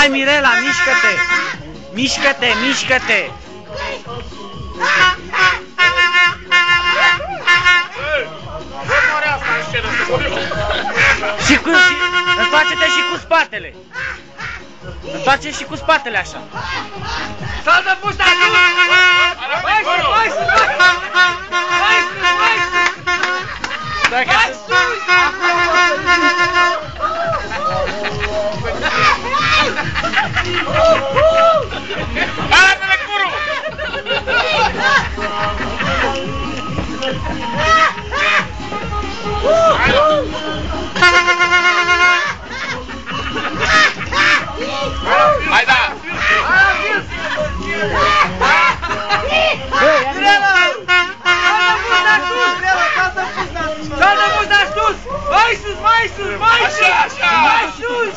Hai, Mirela, mișcă-te! Mișcă-te, mișcă-te! Și întoarce-te și cu spatele! Întoarce și cu spatele așa! Saltă pușta sus! Mai sus, mai sus! Mai sus, mai sus! Mai sus! Arată-le curul! Hai da! Saltă pușta sus! Mai sus, mai sus, mai sus! Așa, așa! Mai sus!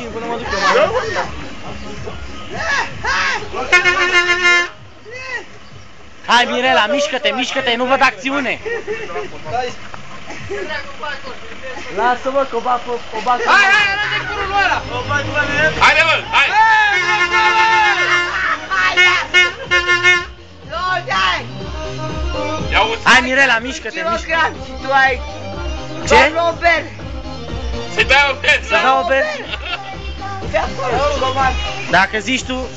Hai, Mirela, mișcă-te, mișcă-te, nu văd acțiune! Lasă-mă că o bag. Hai, hai, arată curul ăla! Haide, mă, hai! Ia uzi! Hai, Mirela, mișcă-te, mișcă-te! Și tu ai... Ce? o bere. Să-i dai o bere! Să dau o bere? De acolo, comand. Dacă zici tu...